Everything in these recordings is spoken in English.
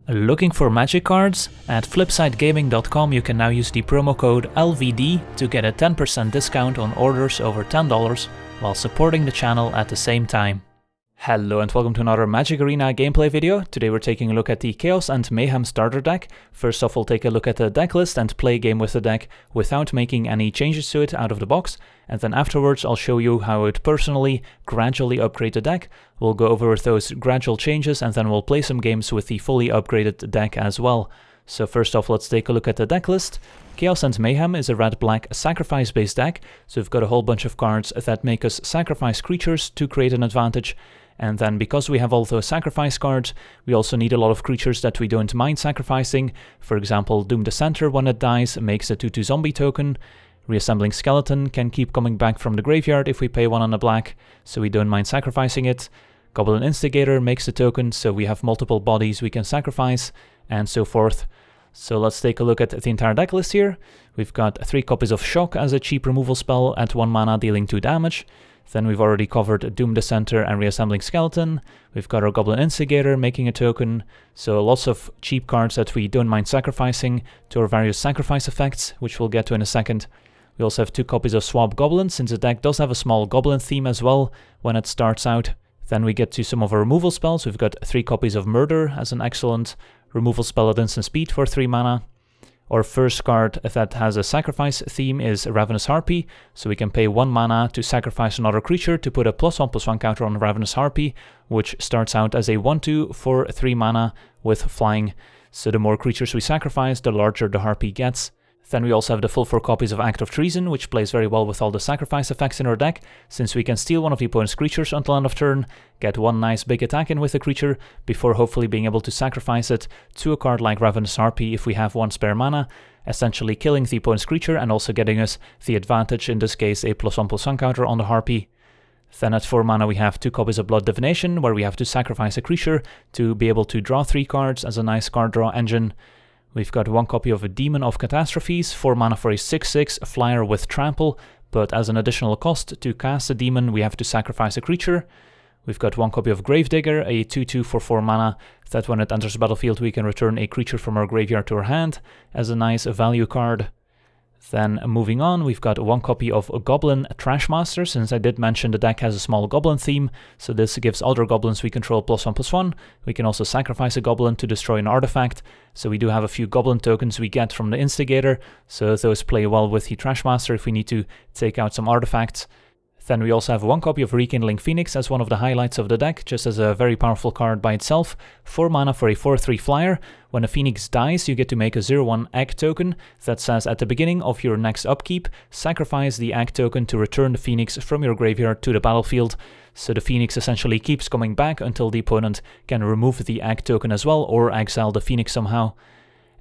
Looking for magic cards? At flipsidegaming.com you can now use the promo code LVD to get a 10% discount on orders over $10 while supporting the channel at the same time. Hello and welcome to another Magic Arena gameplay video. Today we're taking a look at the Chaos and Mayhem starter deck. First off, we'll take a look at the deck list and play a game with the deck without making any changes to it out of the box. And then afterwards I'll show you how I would personally gradually upgrade the deck. We'll go over those gradual changes and then we'll play some games with the fully upgraded deck as well. So first off, let's take a look at the deck list. Chaos and Mayhem is a red-black sacrifice-based deck, so we've got a whole bunch of cards that make us sacrifice creatures to create an advantage. And then because we have all those sacrifice cards, we also need a lot of creatures that we don't mind sacrificing. For example, Doom the Center, when it dies, makes a 2/2 zombie token. Reassembling Skeleton can keep coming back from the graveyard if we pay 1 on a black, so we don't mind sacrificing it. Goblin Instigator makes a token, so we have multiple bodies we can sacrifice, and so forth. So let's take a look at the entire deck list here. We've got 3 copies of Shock as a cheap removal spell at 1 mana dealing 2 damage. Then we've already covered Doom the Center and Reassembling Skeleton. We've got our Goblin Instigator making a token. So lots of cheap cards that we don't mind sacrificing to our various sacrifice effects, which we'll get to in a second. We also have 2 copies of Swamp Goblin, since the deck does have a small Goblin theme as well when it starts out. Then we get to some of our removal spells. We've got 3 copies of Murder as an excellent removal spell at instant speed for 3 mana. Our first card that has a sacrifice theme is Ravenous Harpy, so we can pay 1 mana to sacrifice another creature to put a +1/+1 counter on Ravenous Harpy, which starts out as a 1/2 for 3 mana with flying. So the more creatures we sacrifice, the larger the Harpy gets. Then we also have the full 4 copies of Act of Treason, which plays very well with all the sacrifice effects in our deck, since we can steal one of the opponent's creatures until end of turn, get 1 nice big attack in with the creature, before hopefully being able to sacrifice it to a card like Ravenous Harpy if we have 1 spare mana, essentially killing the opponent's creature and also getting us the advantage, in this case a +1/+1 counter on the Harpy. Then at 4 mana we have 2 copies of Blood Divination, where we have to sacrifice a creature to be able to draw 3 cards as a nice card draw engine. We've got 1 copy of a Demon of Catastrophes, 4 mana for a 6/6 flyer with trample, but as an additional cost to cast a demon we have to sacrifice a creature. We've got 1 copy of Gravedigger, a 2/2 for 4 mana, that when it enters the battlefield we can return a creature from our graveyard to our hand as a nice value card. Then moving on, we've got 1 copy of a Goblin Trashmaster, since I did mention the deck has a small goblin theme, so this gives other goblins we control +1/+1. We can also sacrifice a goblin to destroy an artifact, so we do have a few goblin tokens we get from the Instigator, so those play well with the Trashmaster if we need to take out some artifacts. Then we also have 1 copy of Rekindling Phoenix as one of the highlights of the deck, just as a very powerful card by itself. 4 mana for a 4/3 flyer. When a Phoenix dies, you get to make a 0/1 egg token that says at the beginning of your next upkeep, sacrifice the egg token to return the Phoenix from your graveyard to the battlefield. So the Phoenix essentially keeps coming back until the opponent can remove the egg token as well, or exile the Phoenix somehow.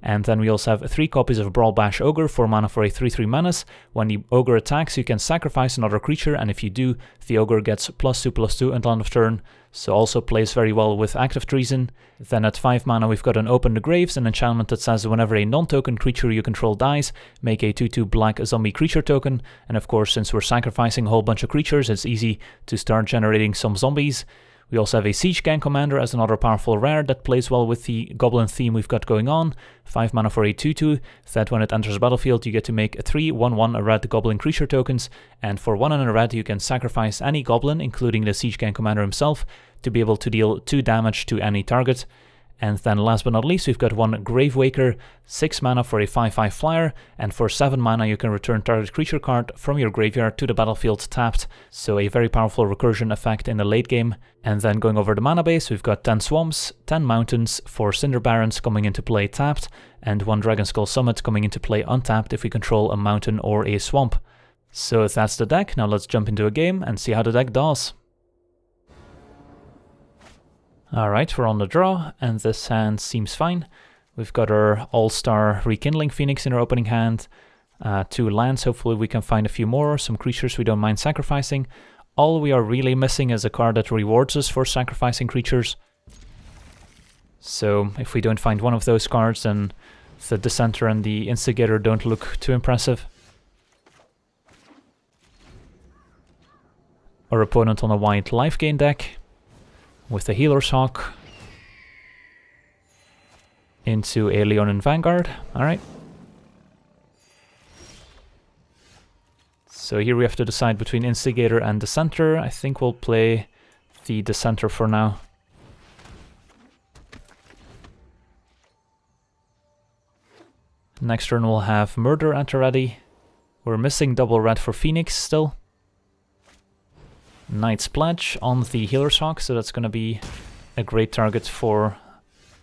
And then we also have 3 copies of Brawl Bash Ogre, 4 mana for a 3/3 menace. When the Ogre attacks, you can sacrifice another creature, and if you do, the Ogre gets +2/+2 until end of turn, so also plays very well with Act of Treason. Then at 5 mana we've got an Open the Graves, an enchantment that says whenever a non-token creature you control dies, make a 2/2 black zombie creature token, and of course since we're sacrificing a whole bunch of creatures, it's easy to start generating some zombies. We also have a Siege Gang Commander as another powerful rare that plays well with the Goblin theme we've got going on. 5 mana for a 2/2, that when it enters the battlefield you get to make 3 1/1 red Goblin creature tokens, and for 1 and a red you can sacrifice any Goblin, including the Siege Gang Commander himself, to be able to deal 2 damage to any target. And then last but not least we've got 1 Gravewaker, 6 mana for a 5/5 flyer, and for 7 mana you can return target creature card from your graveyard to the battlefield tapped, so a very powerful recursion effect in the late game. And then going over the mana base, we've got 10 Swamps, 10 Mountains, 4 Cinder Barrens coming into play tapped, and 1 Dragonskull Summit coming into play untapped if we control a mountain or a swamp. So that's the deck. Now let's jump into a game and see how the deck does. Alright, we're on the draw, and this hand seems fine. We've got our all-star Rekindling Phoenix in our opening hand, 2 lands, hopefully we can find a few more, some creatures we don't mind sacrificing. All we are really missing is a card that rewards us for sacrificing creatures. So if we don't find one of those cards, then the Dissenter and the Instigator don't look too impressive. Our opponent on a white life gain deck with the Healer's Hawk. into a Leonin Vanguard. Alright. So here we have to decide between Instigator and Dissenter. I think we'll play the Dissenter for now. Next turn we'll have Murder at the ready. We're missing double red for Phoenix still. Knight's Pledge on the Healer's Hawk, so that's going to be a great target for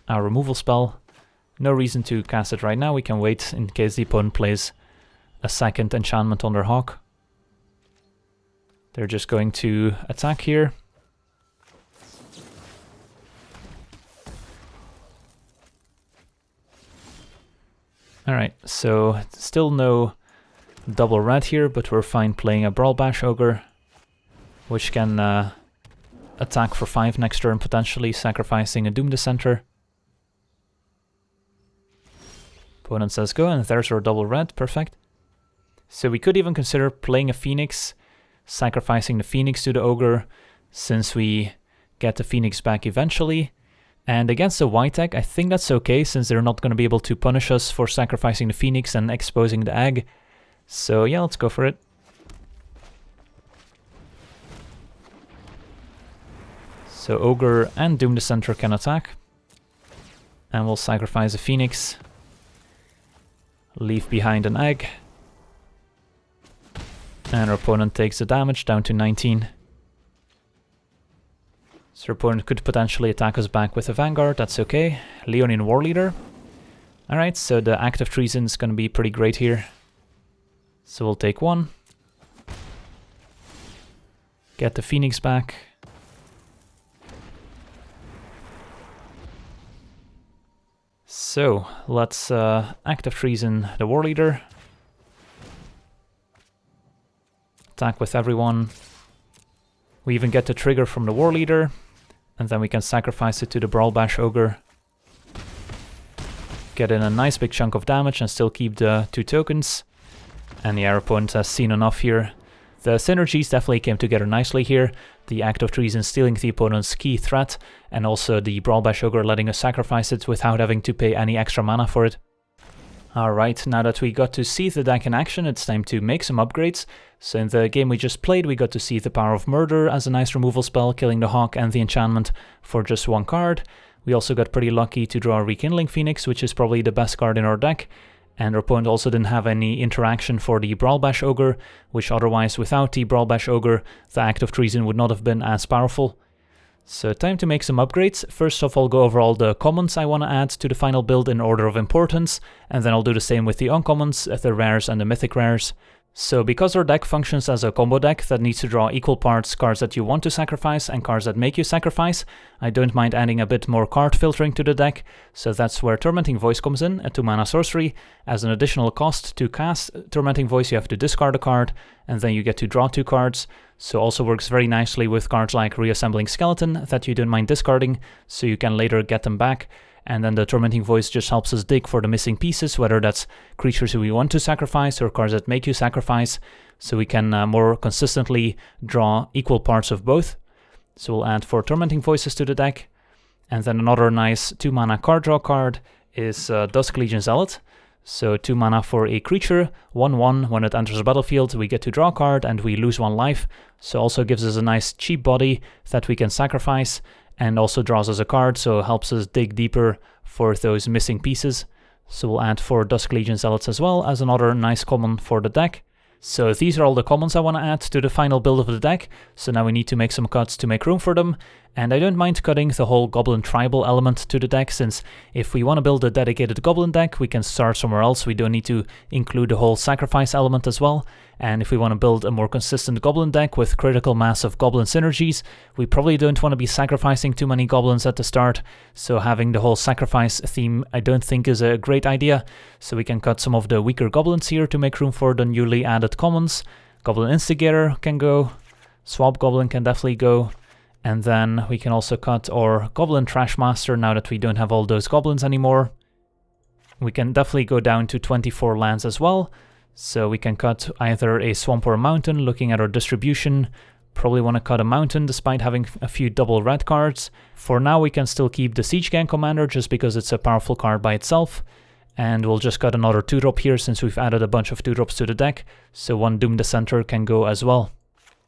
our removal spell. No reason to cast it right now, we can wait in case the opponent plays a second enchantment on their Hawk. They're just going to attack here. Alright, so still no double red here, but we're fine playing a Brawl Bash Ogre, which can attack for 5 next turn, potentially sacrificing a Doom Dissenter. Opponent says go, and there's our double red, perfect. So we could even consider playing a Phoenix, sacrificing the Phoenix to the Ogre, since we get the Phoenix back eventually. And against the white deck, I think that's okay, since they're not going to be able to punish us for sacrificing the Phoenix and exposing the egg. So yeah, let's go for it. So Ogre and Doom Dissenter can attack. And we'll sacrifice a Phoenix. Leave behind an egg. And our opponent takes the damage down to 19. So our opponent could potentially attack us back with a Vanguard, that's okay. Leonin War Leader. Alright, so the Act of Treason is going to be pretty great here. So we'll take 1. Get the Phoenix back. So, let's Act of Treason the War Leader. Attack with everyone. We even get the trigger from the War Leader, and then we can sacrifice it to the Brawl Bash Ogre. Get in a nice big chunk of damage and still keep the 2 tokens. And the opponent has seen enough here. The synergies definitely came together nicely here. The Act of Treason stealing the opponent's key threat, and also the Brawl Bash Ogre letting us sacrifice it without having to pay any extra mana for it. Alright, now that we got to see the deck in action, it's time to make some upgrades. So in the game we just played, we got to see the Power of Murder as a nice removal spell, killing the Hawk and the enchantment for just 1 card. We also got pretty lucky to draw Rekindling Phoenix, which is probably the best card in our deck. And our opponent also didn't have any interaction for the Brawl Bash Ogre, which otherwise without the Brawl Bash Ogre, the Act of Treason would not have been as powerful. So time to make some upgrades. First off, I'll go over all the commons I want to add to the final build in order of importance, and then I'll do the same with the uncommons, the rares and the mythic rares. So because our deck functions as a combo deck that needs to draw equal parts cards that you want to sacrifice and cards that make you sacrifice, I don't mind adding a bit more card filtering to the deck, so that's where Tormenting Voice comes in, a 2-mana sorcery. As an additional cost to cast Tormenting Voice, you have to discard a card, and then you get to draw 2 cards. So also works very nicely with cards like Reassembling Skeleton that you don't mind discarding, so you can later get them back. And then the Tormenting Voice just helps us dig for the missing pieces, whether that's creatures who we want to sacrifice or cards that make you sacrifice, so we can more consistently draw equal parts of both. So we'll add 4 Tormenting Voices to the deck. And then another nice 2-mana card draw card is Dusk Legion Zealot. So 2 mana for a creature, 1/1, when it enters the battlefield we get to draw a card and we lose 1 life. So also gives us a nice cheap body that we can sacrifice, and also draws us a card, so it helps us dig deeper for those missing pieces. So we'll add 4 Dusk Legion Zealots as well as another nice common for the deck. So these are all the commons I want to add to the final build of the deck, so now we need to make some cuts to make room for them. And I don't mind cutting the whole Goblin Tribal element to the deck, since if we want to build a dedicated Goblin deck, we can start somewhere else. We don't need to include the whole sacrifice element as well. And if we want to build a more consistent Goblin deck with critical mass of Goblin synergies, we probably don't want to be sacrificing too many Goblins at the start. So having the whole sacrifice theme I don't think is a great idea. So we can cut some of the weaker Goblins here to make room for the newly added commons. Goblin Instigator can go. Swap Goblin can definitely go. And then we can also cut our Goblin Trashmaster now that we don't have all those goblins anymore. We can definitely go down to 24 lands as well. So we can cut either a swamp or a mountain, looking at our distribution, Probably want to cut a mountain despite having a few double red cards. For now we can still keep the Siege Gang Commander just because it's a powerful card by itself. And we'll just cut another 2-drop here since we've added a bunch of 2-drops to the deck, so one Doom Dissenter can go as well.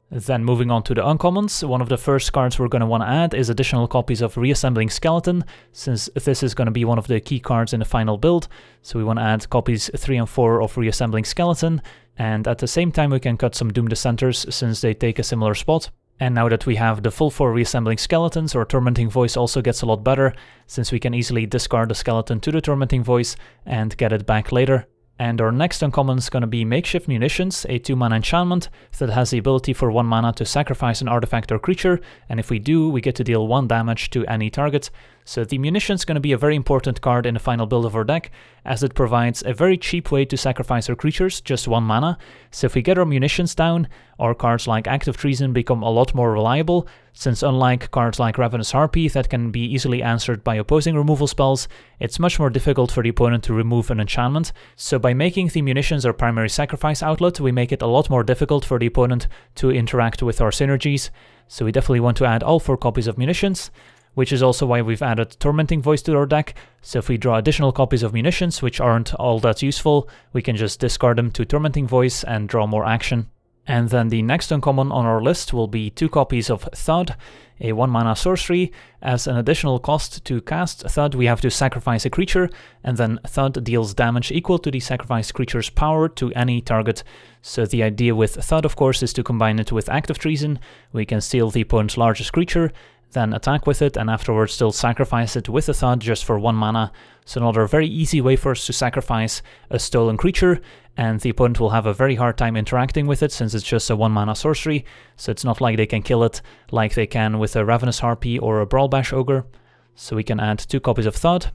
Then moving on to the uncommons, one of the first cards we're going to want to add is additional copies of Reassembling Skeleton, since this is going to be one of the key cards in the final build. So we want to add copies 3 and 4 of Reassembling Skeleton, and at the same time we can cut some Doom Dissenters since they take a similar spot. And now that we have the full 4 Reassembling Skeletons, our Tormenting Voice also gets a lot better, since we can easily discard the skeleton to the Tormenting Voice and get it back later. And our next uncommon is going to be Makeshift Munitions, a 2-mana enchantment that has the ability for 1 mana to sacrifice an artifact or creature, and if we do, we get to deal 1 damage to any target. So the Munitions is going to be a very important card in the final build of our deck, as it provides a very cheap way to sacrifice our creatures, just 1 mana. So if we get our Munitions down, our cards like Act of Treason become a lot more reliable, since unlike cards like Ravenous Harpy that can be easily answered by opposing removal spells, it's much more difficult for the opponent to remove an enchantment. So by making the Munitions our primary sacrifice outlet, we make it a lot more difficult for the opponent to interact with our synergies. So we definitely want to add all 4 copies of Munitions, which is also why we've added Tormenting Voice to our deck. So if we draw additional copies of Munitions, which aren't all that useful, we can just discard them to Tormenting Voice and draw more action. And then the next uncommon on our list will be 2 copies of Thud, a 1-mana sorcery. As an additional cost to cast Thud, we have to sacrifice a creature, and then Thud deals damage equal to the sacrificed creature's power to any target. So the idea with Thud, of course, is to combine it with Act of Treason. We can steal the opponent's largest creature, then attack with it, and afterwards still sacrifice it with a Thud just for 1 mana. So another very easy way for us to sacrifice a stolen creature, and the opponent will have a very hard time interacting with it since it's just a 1-mana sorcery, so it's not like they can kill it like they can with a Ravenous Harpy or a Brawl Bash Ogre. So we can add 2 copies of Thud.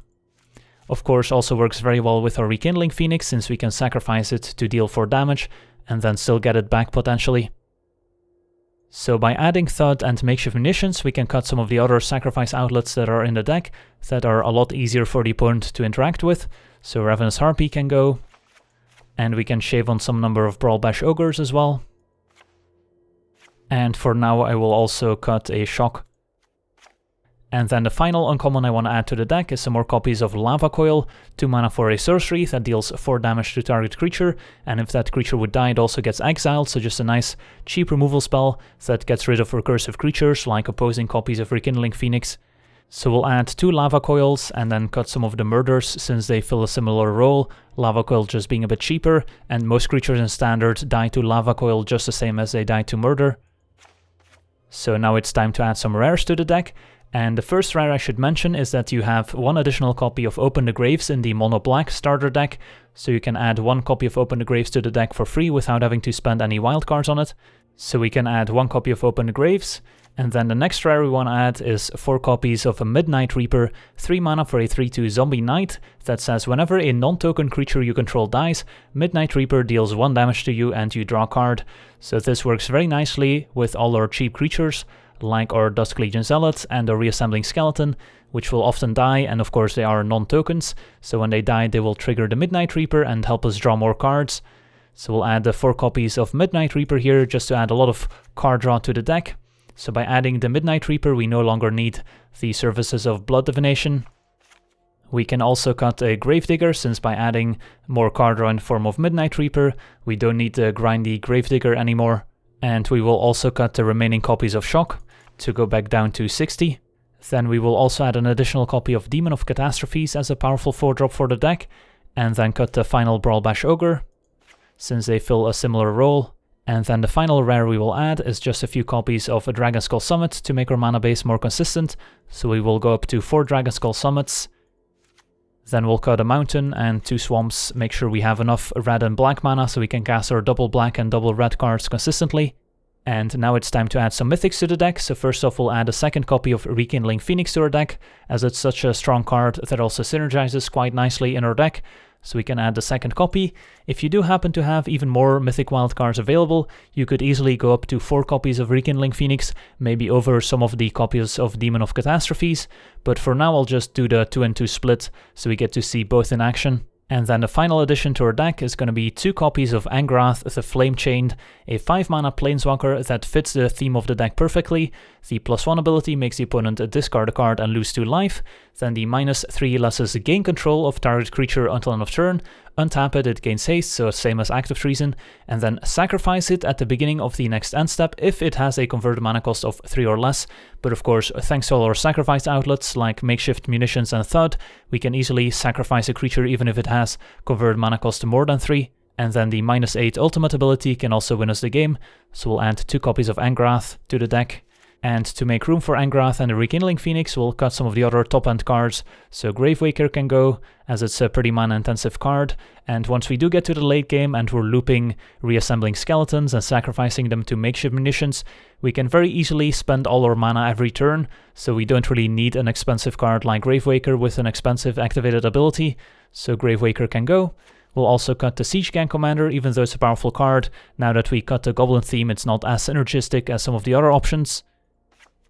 Of course, also works very well with our Rekindling Phoenix since we can sacrifice it to deal 4 damage and then still get it back potentially. So by adding Thud and Makeshift Munitions, we can cut some of the other sacrifice outlets that are in the deck that are a lot easier for the opponent to interact with. So Ravenous Harpy can go, and we can shave on some number of Brawl Bash Ogres as well. And for now I will also cut a Shock. And then the final uncommon I want to add to the deck is some more copies of Lava Coil, 2 mana for a sorcery that deals 4 damage to target creature, and if that creature would die it also gets exiled, so just a nice cheap removal spell that gets rid of recursive creatures like opposing copies of Rekindling Phoenix. So we'll add 2 Lava Coils and then cut some of the Murders since they fill a similar role, Lava Coil just being a bit cheaper, and most creatures in Standard die to Lava Coil just the same as they die to Murder. So now it's time to add some rares to the deck. And the first rare I should mention is that you have 1 additional copy of Open the Graves in the Mono Black starter deck, so you can add 1 copy of Open the Graves to the deck for free without having to spend any wildcards on it. So we can add 1 copy of Open the Graves, and then the next rare we want to add is 4 copies of a Midnight Reaper, 3 mana for a 3/2 Zombie Knight that says whenever a non-token creature you control dies, Midnight Reaper deals 1 damage to you and you draw a card. So this works very nicely with all our cheap creatures, like our Dusk Legion Zealot and our Reassembling Skeleton, which will often die, and of course they are non-tokens, so when they die they will trigger the Midnight Reaper and help us draw more cards. So we'll add the 4 copies of Midnight Reaper here just to add a lot of card draw to the deck. So by adding the Midnight Reaper we no longer need the services of Blood Divination. We can also cut a Gravedigger, since by adding more card draw in the form of Midnight Reaper we don't need the grindy Gravedigger anymore. And we will also cut the remaining copies of Shock to go back down to 60. Then we will also add an additional copy of Demon of Catastrophes as a powerful 4-drop for the deck, and then cut the final Brawl Bash Ogre, since they fill a similar role. And then the final rare we will add is just a few copies of a Dragonskull Summit to make our mana base more consistent, so we will go up to 4 Dragonskull Summits. Then we'll cut a mountain and 2 swamps, make sure we have enough red and black mana so we can cast our double black and double red cards consistently. And now it's time to add some mythics to the deck, so first off we'll add a 2nd copy of Rekindling Phoenix to our deck, as it's such a strong card that also synergizes quite nicely in our deck, so we can add the 2nd copy. If you do happen to have even more mythic wildcards available, you could easily go up to 4 copies of Rekindling Phoenix, maybe over some of the copies of Demon of Catastrophes, but for now I'll just do the 2 and 2 split, so we get to see both in action. And then the final addition to our deck is going to be 2 copies of Angrath the Flame Chained, a 5 mana planeswalker that fits the theme of the deck perfectly. The +1 ability makes the opponent discard a card and lose 2 life. Then the -3 lets us gain control of target creature until end of turn. Untap it, it gains haste, so same as Act of Treason, and then sacrifice it at the beginning of the next end step if it has a converted mana cost of 3 or less. But of course, thanks to all our sacrifice outlets like Makeshift Munitions and Thud, we can easily sacrifice a creature even if it has converted mana cost more than 3. And then the -8 ultimate ability can also win us the game, so we'll add 2 copies of Angrath to the deck. And to make room for Angrath and the Rekindling Phoenix, we'll cut some of the other top-end cards, so Gravewaker can go, as it's a pretty mana-intensive card, and once we do get to the late game and we're looping Reassembling Skeletons and sacrificing them to Makeshift Munitions, we can very easily spend all our mana every turn, so we don't really need an expensive card like Gravewaker with an expensive activated ability, so Gravewaker can go. We'll also cut the Siege Gang Commander, even though it's a powerful card. Now that we cut the Goblin theme, it's not as synergistic as some of the other options.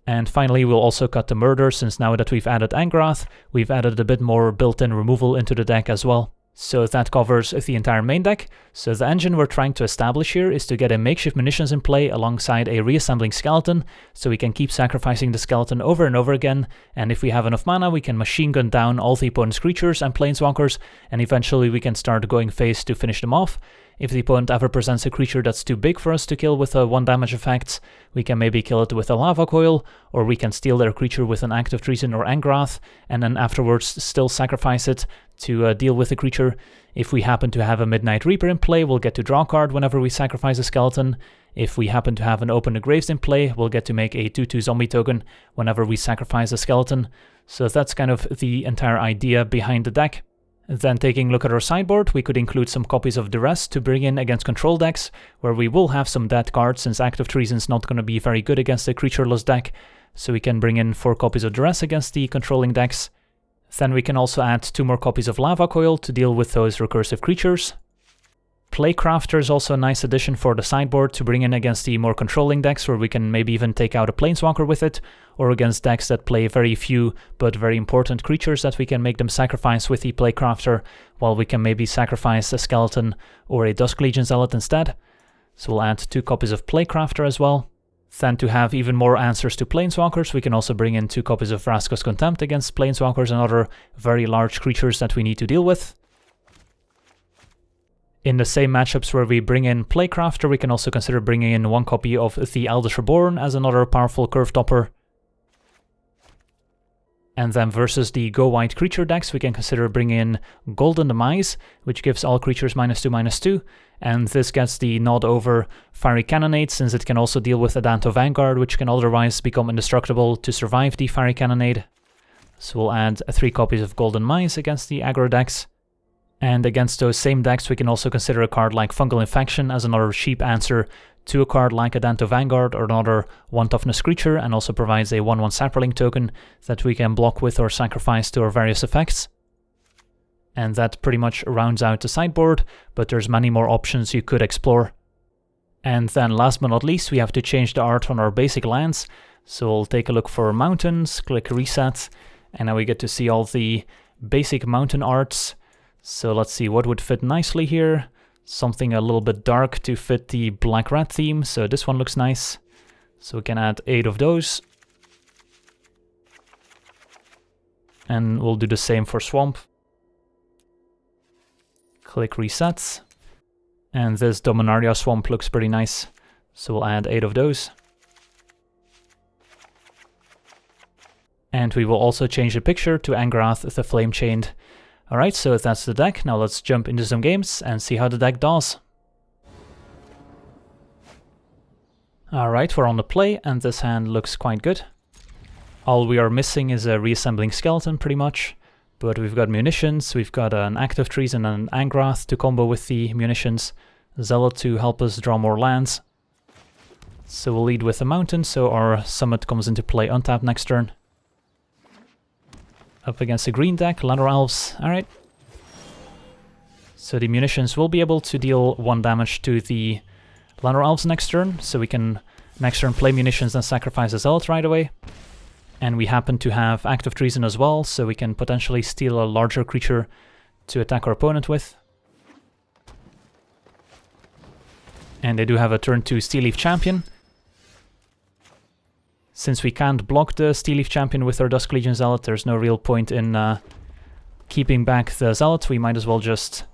And finally, we'll also cut the Murder, since now that we've added Angrath, we've added a bit more built-in removal into the deck as well. So that covers the entire main deck. So the engine we're trying to establish here is to get a Makeshift Munitions in play alongside a Reassembling Skeleton, so we can keep sacrificing the skeleton over and over again, and if we have enough mana we can machine gun down all the opponent's creatures and planeswalkers, and eventually we can start going phase to finish them off. If the opponent ever presents a creature that's too big for us to kill with a 1 damage effect, we can maybe kill it with a Lava Coil, or we can steal their creature with an Act of Treason or Angrath, and then afterwards still sacrifice it to deal with the creature. If we happen to have a Midnight Reaper in play, we'll get to draw a card whenever we sacrifice a skeleton. If we happen to have an Open the Graves in play, we'll get to make a 2/2 zombie token whenever we sacrifice a skeleton. So that's kind of the entire idea behind the deck. Then taking a look at our sideboard, we could include some copies of Duress to bring in against control decks, where we will have some dead cards since Act of Treason is not going to be very good against a creatureless deck, so we can bring in 4 copies of Duress against the controlling decks. Then we can also add 2 more copies of Lava Coil to deal with those recursive creatures. Playcrafter is also a nice addition for the sideboard to bring in against the more controlling decks, where we can maybe even take out a planeswalker with it, or against decks that play very few but very important creatures that we can make them sacrifice with the Playcrafter, while we can maybe sacrifice a skeleton or a Dusk Legion Zealot instead. So we'll add 2 copies of Playcrafter as well. Then to have even more answers to planeswalkers, we can also bring in 2 copies of Vraska's Contempt against planeswalkers and other very large creatures that we need to deal with. In the same matchups where we bring in Playcrafter, we can also consider bringing in 1 copy of the Eldest Reborn as another powerful curve topper. And then versus the Go White creature decks, we can consider bringing in Golden Demise, which gives all creatures -2/-2, and this gets the nod over Fiery Cannonade, since it can also deal with Adanto Vanguard, which can otherwise become indestructible to survive the Fiery Cannonade. So we'll add 3 copies of Golden Demise against the aggro decks. And against those same decks, we can also consider a card like Fungal Infection as another cheap answer to a card like Adanto Vanguard or another 1 toughness creature, and also provides a 1/1 Saproling token that we can block with or sacrifice to our various effects. And that pretty much rounds out the sideboard, but there's many more options you could explore. And then last but not least, we have to change the art on our basic lands. So we'll take a look for mountains, click reset, and now we get to see all the basic mountain arts. So let's see what would fit nicely here. Something a little bit dark to fit the black-red theme, so this one looks nice. So we can add 8 of those. And we'll do the same for swamp. Click reset. And this Dominaria swamp looks pretty nice, so we'll add 8 of those. And we will also change the picture to Angrath the Flame Chained. Alright, so that's the deck. Now let's jump into some games and see how the deck does. Alright, we're on the play, and this hand looks quite good. All we are missing is a Reassembling Skeleton, pretty much. But we've got Munitions, we've got an Act of Treason and an Angrath to combo with the Munitions. Zealot to help us draw more lands. So we'll lead with a mountain, so our Summit comes into play untapped next turn. Up against a green deck, Ladder Elves, alright. So the Munitions will be able to deal 1 damage to the Ladder Elves next turn, so we can next turn play Munitions and sacrifice a Zealot right away. And we happen to have Act of Treason as well, so we can potentially steal a larger creature to attack our opponent with. And they do have a turn 2 Steel Leaf Champion. Since we can't block the Steel Leaf Champion with our Dusk Legion Zealot, there's no real point in keeping back the Zealot. We might as well just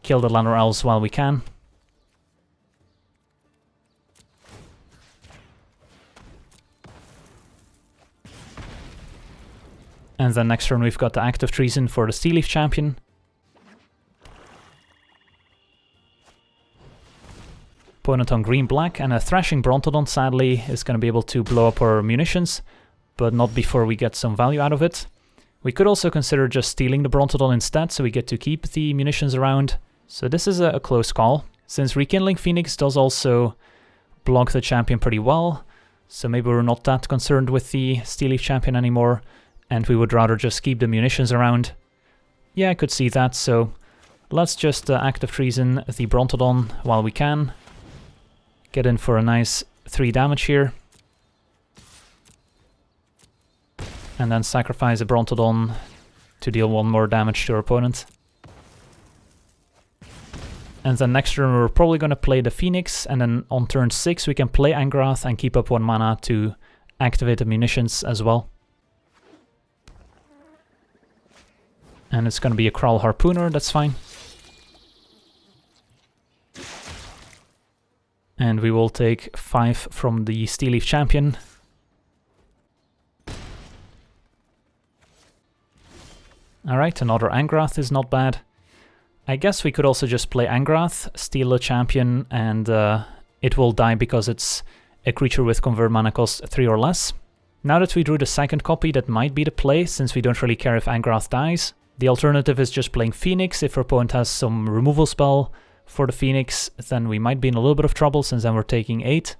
kill the Llanowar Elves while we can. And then next turn we've got the Act of Treason for the Steel Leaf Champion. Opponent on green-black, and a Thrashing Brontodon sadly is going to be able to blow up our munitions, but not before we get some value out of it. We could also consider just stealing the Brontodon instead, so we get to keep the munitions around. So this is a close call. Since Rekindling Phoenix does also block the champion pretty well, so maybe we're not that concerned with the Steel Leaf Champion anymore, and we would rather just keep the munitions around. Yeah, I could see that, so let's just Act of Treason the Brontodon while we can. Get in for a nice 3 damage here. And then sacrifice a Brontodon to deal 1 more damage to our opponent. And then next turn we're probably going to play the Phoenix, and then on turn 6 we can play Angrath and keep up 1 mana to activate the munitions as well. And it's going to be a Crawl Harpooner, that's fine. And we will take 5 from the Steel Leaf Champion. Alright, another Angrath is not bad. I guess we could also just play Angrath, steal a champion, and it will die because it's a creature with convert mana cost 3 or less. Now that we drew the second copy, that might be the play, since we don't really care if Angrath dies. The alternative is just playing Phoenix. If our opponent has some removal spell for the Phoenix, then we might be in a little bit of trouble, since then we're taking 8.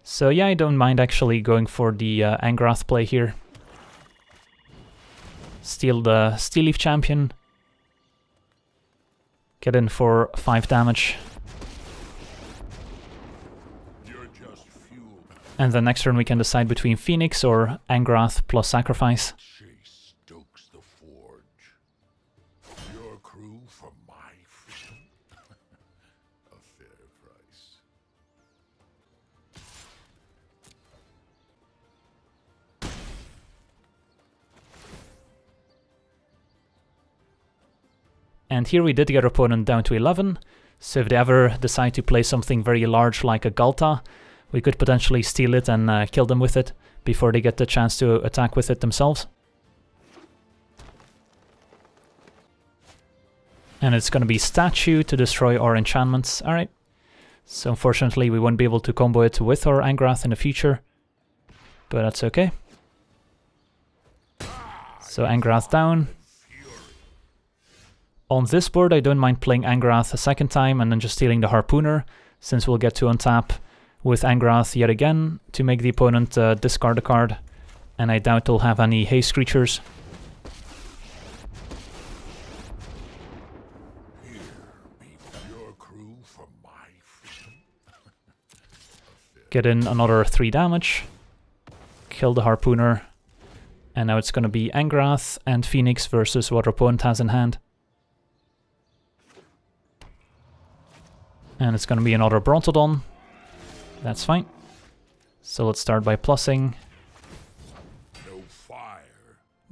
So yeah, I don't mind actually going for the Angrath play here. Steal the Steel Leaf Champion. Get in for 5 damage. And then next turn we can decide between Phoenix or Angrath plus sacrifice. And here we did get our opponent down to 11, so if they ever decide to play something very large like a Galta, we could potentially steal it and kill them with it before they get the chance to attack with it themselves. And it's going to be Statue to destroy our enchantments. Alright, so unfortunately we won't be able to combo it with our Angrath in the future, but that's okay. So Angrath down. On this board I don't mind playing Angrath a second time and then just stealing the Harpooner, since we'll get to untap with Angrath yet again to make the opponent discard a card, and I doubt they'll have any haste creatures. Get in another 3 damage, kill the Harpooner, and now it's going to be Angrath and Phoenix versus what our opponent has in hand. And it's going to be another Brontodon. That's fine. So let's start by plussing.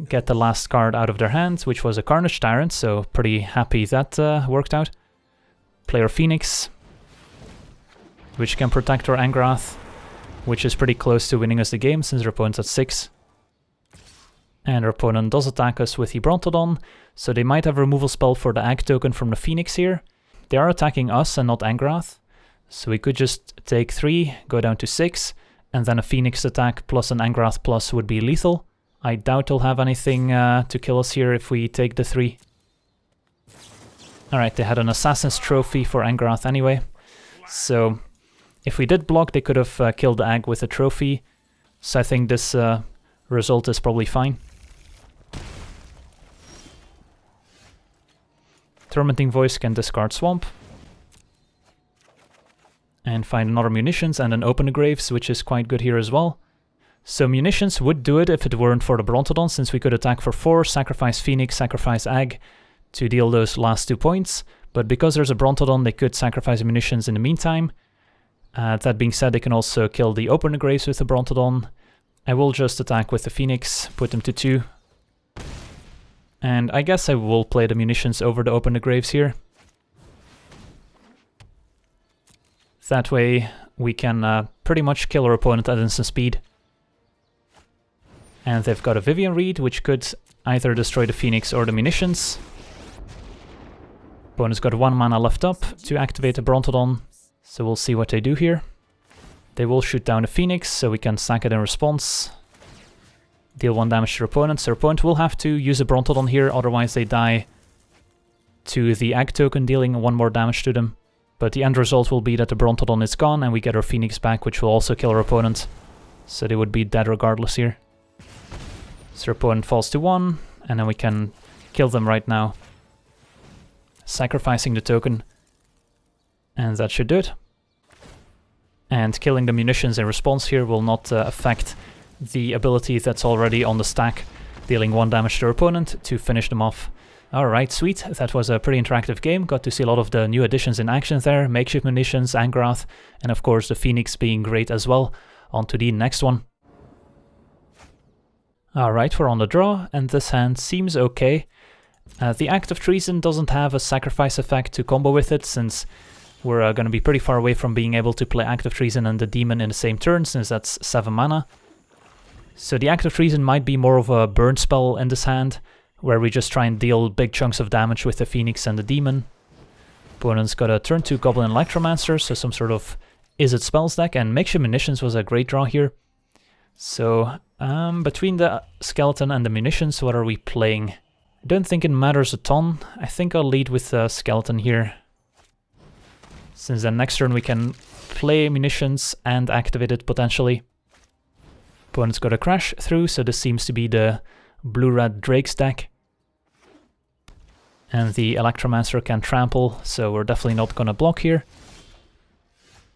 Get the last card out of their hand, which was a Carnage Tyrant, so pretty happy that worked out. Play our Phoenix, which can protect our Angrath, which is pretty close to winning us the game since our opponent's at 6. And our opponent does attack us with the Brontodon, so they might have a removal spell for the Ag token from the Phoenix here. They are attacking us and not Angrath, so we could just take 3, go down to 6, and then a Phoenix attack plus an Angrath plus would be lethal. I doubt they'll have anything to kill us here if we take the 3. Alright, they had an Assassin's Trophy for Angrath anyway, so if we did block they could have killed the Ag with a trophy, so I think this result is probably fine. Tormenting Voice can discard Swamp. And find another Munitions and then open the Graves, which is quite good here as well. So Munitions would do it if it weren't for the Brontodon, since we could attack for 4, sacrifice Phoenix, sacrifice Ag, to deal those last 2 points, but because there's a Brontodon, they could sacrifice munitions in the meantime. That being said, they can also kill the Open the Graves with the Brontodon. I will just attack with the Phoenix, put them to 2. And I guess I will play the munitions over the Open the Graves here. That way we can pretty much kill our opponent at instant speed. And they've got a Vivian Reed, which could either destroy the Phoenix or the munitions. Opponent's got 1 mana left up to activate the Brontodon, so we'll see what they do here. They will shoot down the Phoenix, so we can sack it in response. Deal 1 damage to their opponent. Their opponent will have to use a Brontodon here, otherwise they die to the Egg token, dealing 1 more damage to them. But the end result will be that the Brontodon is gone and we get our Phoenix back, which will also kill our opponent. So they would be dead regardless here. So their opponent falls to 1, and then we can kill them right now. Sacrificing the token. And that should do it. And killing the munitions in response here will not affect the ability that's already on the stack, dealing 1 damage to their opponent to finish them off. Alright, sweet. That was a pretty interactive game. Got to see a lot of the new additions in action there. Makeshift Munitions, Angrath, and of course the Phoenix being great as well. On to the next one. Alright, we're on the draw, and this hand seems okay. The Act of Treason doesn't have a sacrifice effect to combo with it, since we're going to be pretty far away from being able to play Act of Treason and the Demon in the same turn, since that's 7 mana. So the Act of Treason might be more of a burn spell in this hand, where we just try and deal big chunks of damage with the Phoenix and the Demon. Opponent's got a turn 2 Goblin Electromancer, so some sort of Is It Spells deck, and Makeshift Munitions was a great draw here. So, between the Skeleton and the Munitions, what are we playing? I don't think it matters a ton. I think I'll lead with the Skeleton here. Since then next turn we can play Munitions and activate it potentially. Opponent's got a Crash through, so this seems to be the Blue-Red Drake's deck. And the Electromancer can trample, so we're definitely not gonna block here.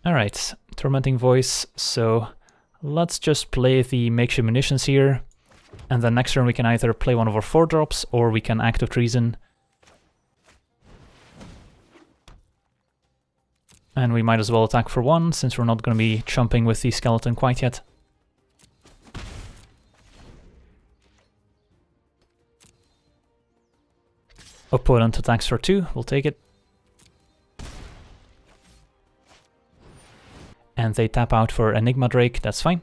Alright, Tormenting Voice, so let's just play the Makeshift Munitions here. And then next turn we can either play one of our 4-drops, or we can Act of Treason. And we might as well attack for 1, since we're not going to be chumping with the Skeleton quite yet. Opponent attacks for 2, we'll take it. And they tap out for Enigma Drake, that's fine.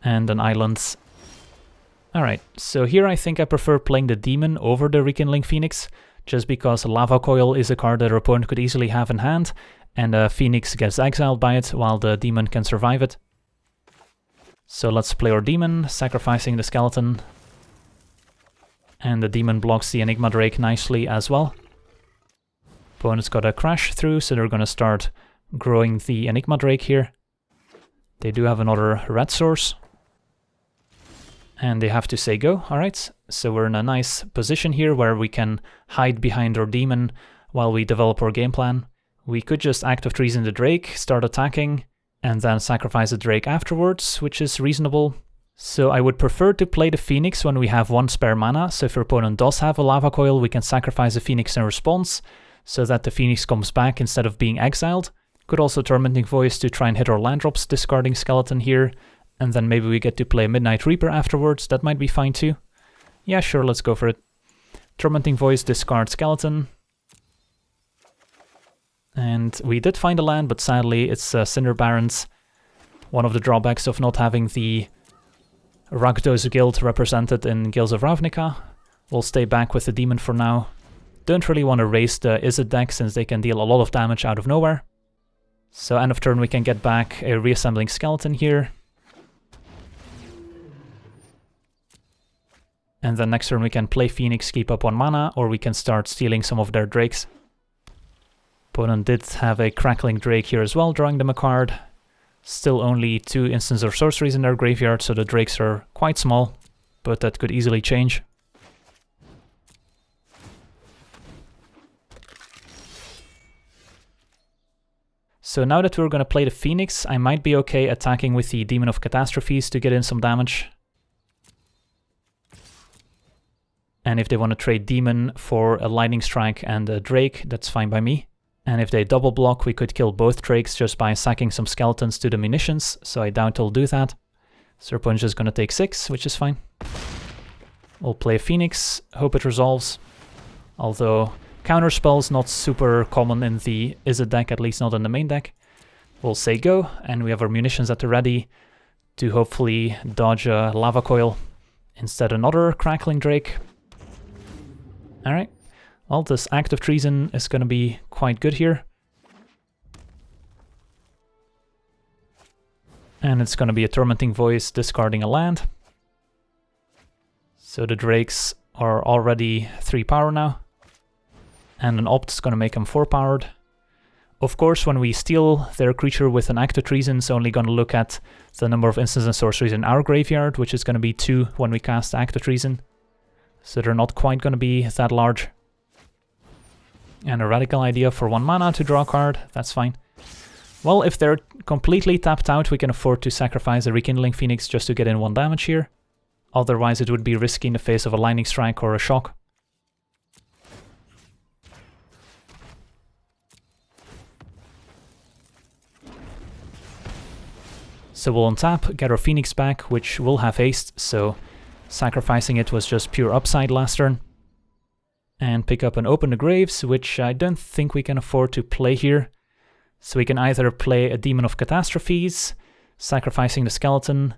And an island. Alright, so here I think I prefer playing the Demon over the Rekindling Phoenix, just because Lava Coil is a card that our opponent could easily have in hand, and Phoenix gets exiled by it, while the Demon can survive it. So let's play our Demon, sacrificing the Skeleton. And the Demon blocks the Enigma Drake nicely as well. Opponent's got a Crash through, so they're gonna start growing the Enigma Drake here. They do have another red source. And they have to say go, alright. So we're in a nice position here where we can hide behind our Demon while we develop our game plan. We could just Act of Treason the Drake, start attacking, and then sacrifice the Drake afterwards, which is reasonable. So I would prefer to play the Phoenix when we have 1 spare mana, so if your opponent does have a Lava Coil, we can sacrifice the Phoenix in response, so that the Phoenix comes back instead of being exiled. Could also Tormenting Voice to try and hit our land drops, discarding Skeleton here, and then maybe we get to play Midnight Reaper afterwards, that might be fine too. Yeah, sure, let's go for it. Tormenting Voice, discard Skeleton. And we did find a land, but sadly it's Cinder Barrens. One of the drawbacks of not having the Rakdos Guild represented in Guilds of Ravnica. We'll stay back with the Demon for now. Don't really want to raise the Is It deck, since they can deal a lot of damage out of nowhere. So end of turn we can get back a Reassembling Skeleton here. And then next turn we can play Phoenix, keep up 1 mana, or we can start stealing some of their Drakes. Opponent did have a Crackling Drake here as well, drawing them a card. Still only 2 instants or sorceries in their graveyard, so the Drakes are quite small, but that could easily change. So now that we're going to play the Phoenix, I might be okay attacking with the Demon of Catastrophes to get in some damage. And if they want to trade Demon for a Lightning Strike and a Drake, that's fine by me. And if they double block, we could kill both Drakes just by sacking some Skeletons to the Munitions, so I doubt they'll do that. So our opponent's just going to take 6, which is fine. We'll play Phoenix, hope it resolves. Although counterspell's not super common in the Izzet deck, at least not in the main deck. We'll say go, and we have our Munitions at the ready to hopefully dodge a Lava Coil instead another Crackling Drake. Alright, well, this Act of Treason is going to be quite good here. And it's going to be a Tormenting Voice discarding a land. So the Drakes are already 3 power now. And an Opt is going to make them 4 powered. Of course, when we steal their creature with an Act of Treason, it's only going to look at the number of instants and sorceries in our graveyard, which is going to be 2 when we cast Act of Treason. So they're not quite going to be that large. And a radical idea for 1 mana to draw a card, that's fine. Well, if they're completely tapped out, we can afford to sacrifice a Rekindling Phoenix just to get in 1 damage here. Otherwise it would be risky in the face of a Lightning Strike or a Shock. So we'll untap, get our Phoenix back, which will have haste, so sacrificing it was just pure upside last turn. And pick up an Open the Graves, which I don't think we can afford to play here. So we can either play a Demon of Catastrophes, sacrificing the Skeleton,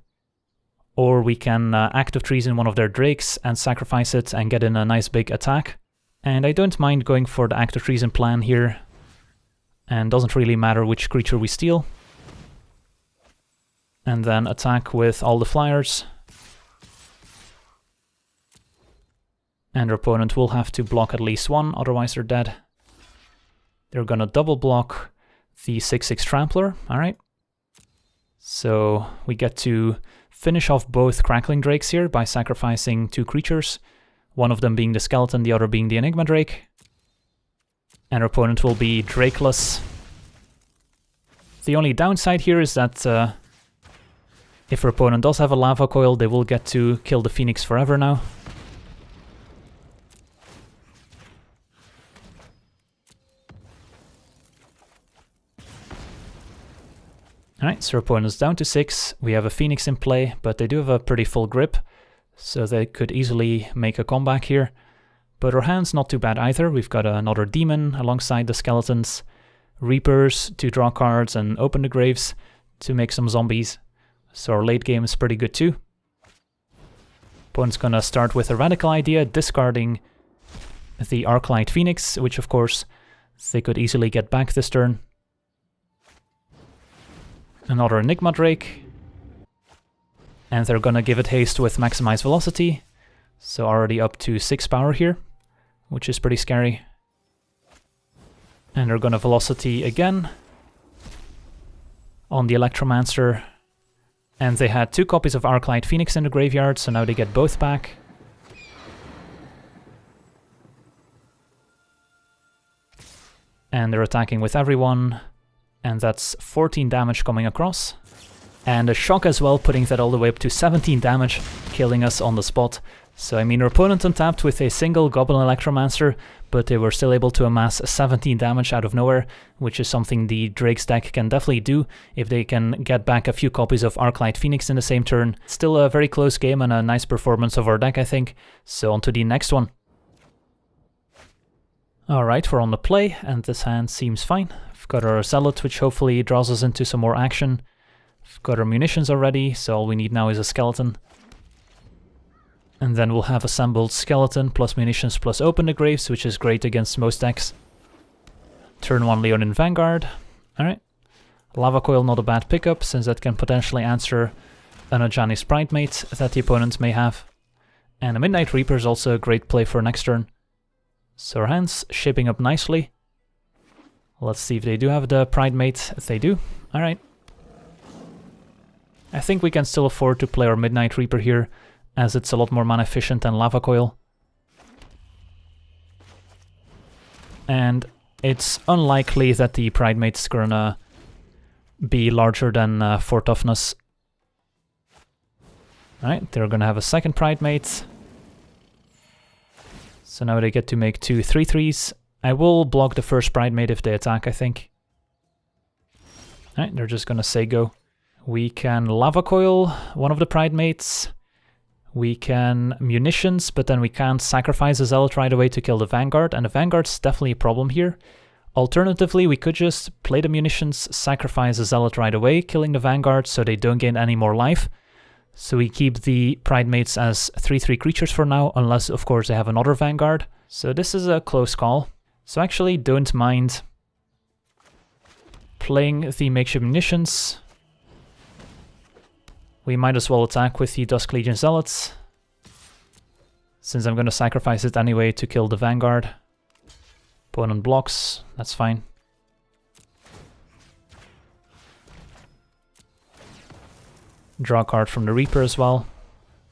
or we can Act of Treason one of their Drakes and sacrifice it and get in a nice big attack. And I don't mind going for the Act of Treason plan here, and doesn't really matter which creature we steal. And then attack with all the flyers. And our opponent will have to block at least 1, otherwise they're dead. They're gonna double block the 6/6 Trampler, alright. So we get to finish off both Crackling Drakes here by sacrificing 2 creatures. One of them being the Skeleton, the other being the Enigma Drake. And our opponent will be Drakeless. The only downside here is that if our opponent does have a Lava Coil, they will get to kill the Phoenix forever now. Alright, so our opponent's down to 6. We have a Phoenix in play, but they do have a pretty full grip, so they could easily make a comeback here. But our hand's not too bad either. We've got another Demon alongside the Skeletons, Reapers to draw cards, and Open the Graves to make some zombies. So our late game is pretty good too. Opponent's gonna start with a radical idea, discarding the Arclight Phoenix, which of course they could easily get back this turn. Another Enigma Drake. And they're gonna give it haste with maximized velocity. So already up to 6 power here, which is pretty scary. And they're gonna velocity again on the Electromancer. And they had 2 copies of Arclight Phoenix in the graveyard, so now they get both back. And they're attacking with everyone. And that's 14 damage coming across. And a Shock as well, putting that all the way up to 17 damage, killing us on the spot. So I mean, our opponent untapped with a single Goblin Electromancer, but they were still able to amass 17 damage out of nowhere, which is something the Drake's deck can definitely do if they can get back a few copies of Arclight Phoenix in the same turn. Still a very close game and a nice performance of our deck, I think. So on to the next one. Alright, we're on the play, and this hand seems fine. We've got our Zealot, which hopefully draws us into some more action. We've got our Munitions already, so all we need now is a Skeleton. And then we'll have assembled Skeleton plus Munitions plus Open the Graves, which is great against most decks. Turn 1 Leonin Vanguard. Alright. Lava Coil not a bad pickup, since that can potentially answer an Ajani's Pridemate that the opponent may have. And a Midnight Reaper is also a great play for next turn. So our hand's shaping up nicely. Let's see if they do have the Pridemate. If they do, alright. I think we can still afford to play our Midnight Reaper here, as it's a lot more mana efficient than Lava Coil. And it's unlikely that the Pridemate's gonna be larger than 4 toughness. Alright, they're gonna have a second Pridemate. So now they get to make 2 3/3s. I will block the first Pridemate if they attack, I think. Alright, they're just gonna say go. We can Lava Coil one of the Pridemates. We can Munitions, but then we can't sacrifice a Zealot right away to kill the Vanguard, and the Vanguard's definitely a problem here. Alternatively, we could just play the Munitions, sacrifice a Zealot right away, killing the Vanguard so they don't gain any more life. So we keep the Pridemates as 3/3 creatures for now, unless of course they have another Vanguard. So this is a close call. So actually don't mind playing the Makeshift Munitions. We might as well attack with the Dusk Legion Zealots, since I'm going to sacrifice it anyway to kill the Vanguard. Opponent blocks, that's fine. Draw a card from the Reaper as well.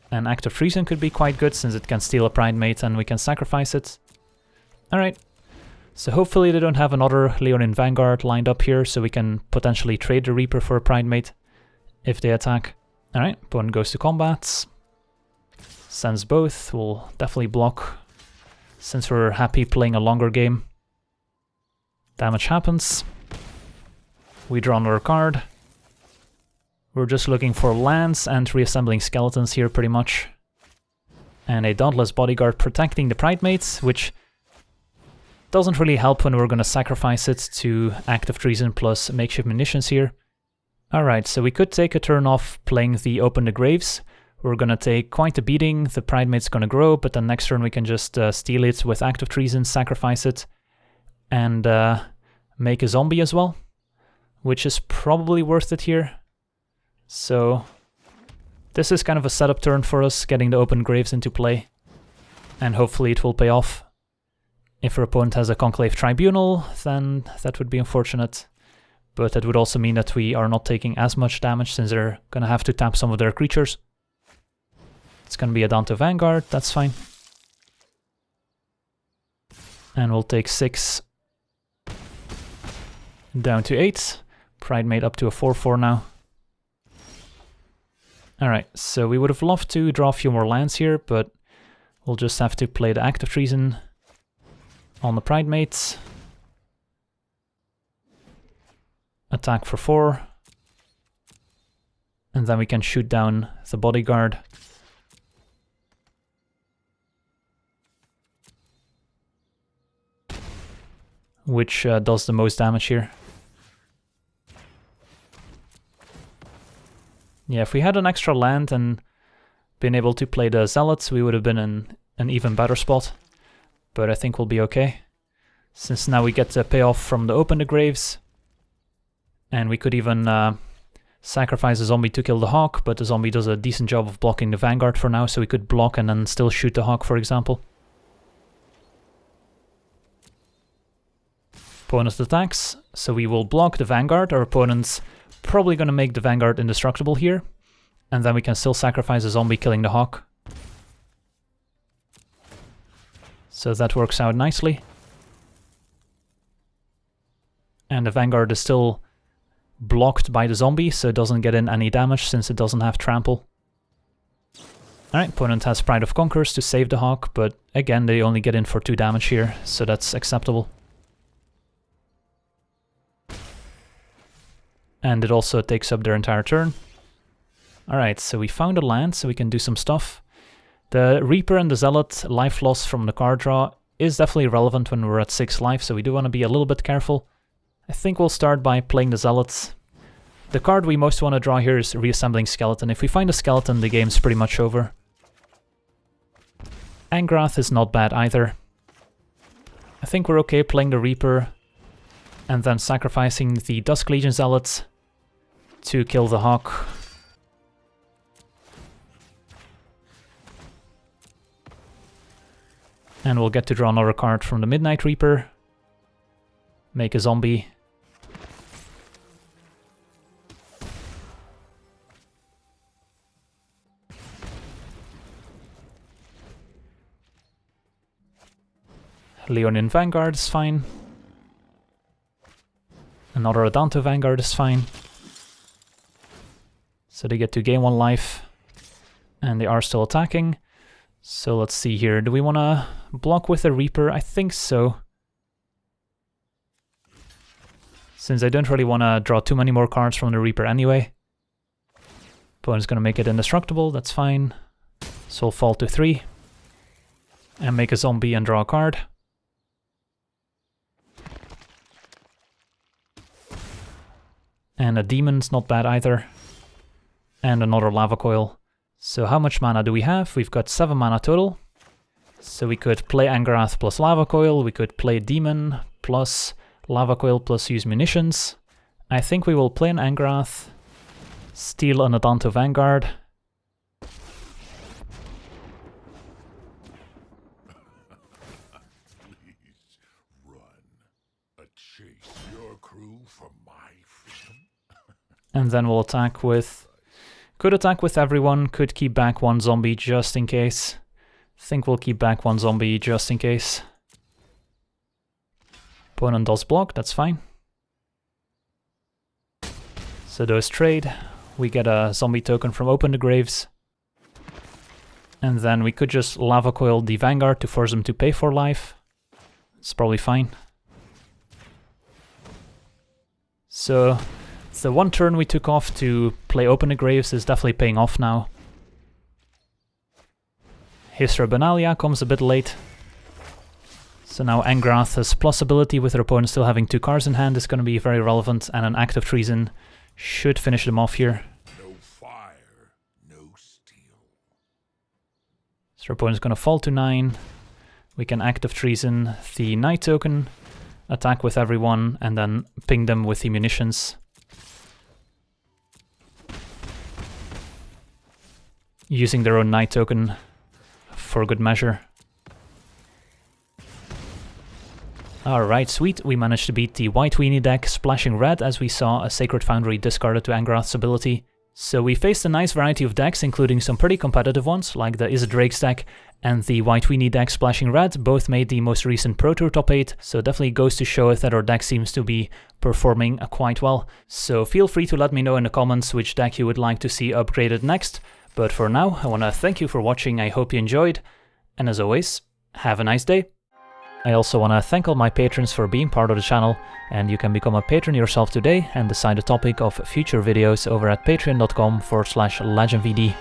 And Act of Treason could be quite good, since it can steal a Pridemate and we can sacrifice it. Alright, so hopefully they don't have another Leonin Vanguard lined up here, so we can potentially trade the Reaper for a Pridemate if they attack. Alright, opponent goes to combat. Sends both, we'll definitely block, since we're happy playing a longer game. Damage happens. We draw another card. We're just looking for lands and reassembling skeletons here pretty much. And a Dauntless Bodyguard protecting the Pridemates, which doesn't really help when we're going to sacrifice it to Act of Treason plus Makeshift Munitions here. Alright, so we could take a turn off playing the Open the Graves. We're going to take quite a beating, the Pridemate's going to grow, but then next turn we can just steal it with Act of Treason, sacrifice it, and make a zombie as well, which is probably worth it here. So this is kind of a setup turn for us, getting the Open Graves into play, and hopefully it will pay off. If our opponent has a Conclave Tribunal, then that would be unfortunate. But that would also mean that we are not taking as much damage, since they're going to have to tap some of their creatures. It's going to be a Dante Vanguard, that's fine. And we'll take 6 down to 8. Pridemate up to a 4/4 now. Alright, so we would have loved to draw a few more lands here, but we'll just have to play the Act of Treason on the Pridemates. Attack for 4. And then we can shoot down the Bodyguard. Which does the most damage here. Yeah, if we had an extra land and been able to play the Zealots, we would have been in an even better spot. But I think we'll be okay, since now we get the payoff from the Open the Graves. And we could even sacrifice a zombie to kill the Hawk, but the zombie does a decent job of blocking the Vanguard for now, so we could block and then still shoot the Hawk, for example. Opponent attacks, so we will block the Vanguard. Our opponent's probably going to make the Vanguard indestructible here, and then we can still sacrifice a zombie killing the Hawk. So that works out nicely. And the Vanguard is still blocked by the zombie, so it doesn't get in any damage since it doesn't have trample. Alright, opponent has Pride of Conquerors to save the Hawk, but again they only get in for 2 damage here, so that's acceptable. And it also takes up their entire turn. Alright, so we found a land, so we can do some stuff. The Reaper and the Zealot life loss from the card draw is definitely relevant when we're at 6 life, so we do want to be a little bit careful. I think we'll start by playing the Zealots. The card we most want to draw here is Reassembling Skeleton. If we find a skeleton, the game's pretty much over. Angrath is not bad either. I think we're okay playing the Reaper and then sacrificing the Dusk Legion Zealots to kill the Hawk. And we'll get to draw another card from the Midnight Reaper. Make a zombie. Leonin Vanguard is fine. Another Adante Vanguard is fine. So they get to gain 1 life. And they are still attacking. So let's see here. Do we want to block with a Reaper? I think so. Since I don't really want to draw too many more cards from the Reaper anyway. Opponent's going to make it indestructible, that's fine. So we'll fall to 3. And make a zombie and draw a card. And a demon's not bad either. And another Lava Coil. So how much mana do we have? We've got 7 mana total. So we could play Angrath plus Lava Coil, we could play Demon plus Lava Coil plus use Munitions. I think we will play an Angrath, steal an Adanto Vanguard. Please run. Chase your crew from my freedom. And then we'll attack with... Could attack with everyone, could keep back 1 zombie just in case. Think we'll keep back 1 zombie just in case. Opponent does block, that's fine. So those trade. We get a zombie token from Open the Graves. And then we could just Lava Coil the Vanguard to force them to pay for life. It's probably fine. So the 1 turn we took off to play Open the Graves is definitely paying off now. Hystra Benalia comes a bit late. So now Angrath's plus ability with her opponent still having 2 cards in hand is going to be very relevant, and an Act of Treason should finish them off here. No fire, no steel. So her opponent's going to fall to 9. We can Act of Treason the Knight token, attack with everyone, and then ping them with the munitions. Using their own Knight token for good measure. Alright, sweet. We managed to beat the White Weenie deck, splashing red as we saw a Sacred Foundry discarded to Angrath's ability. So we faced a nice variety of decks, including some pretty competitive ones, like the Is It Drakes deck and the White Weenie deck splashing red. Both made the most recent Pro Tour top 8, so definitely goes to show that our deck seems to be performing quite well. So feel free to let me know in the comments which deck you would like to see upgraded next. But for now, I want to thank you for watching, I hope you enjoyed, and as always, have a nice day. I also want to thank all my patrons for being part of the channel, and you can become a patron yourself today and decide the topic of future videos over at patreon.com/LegenVD.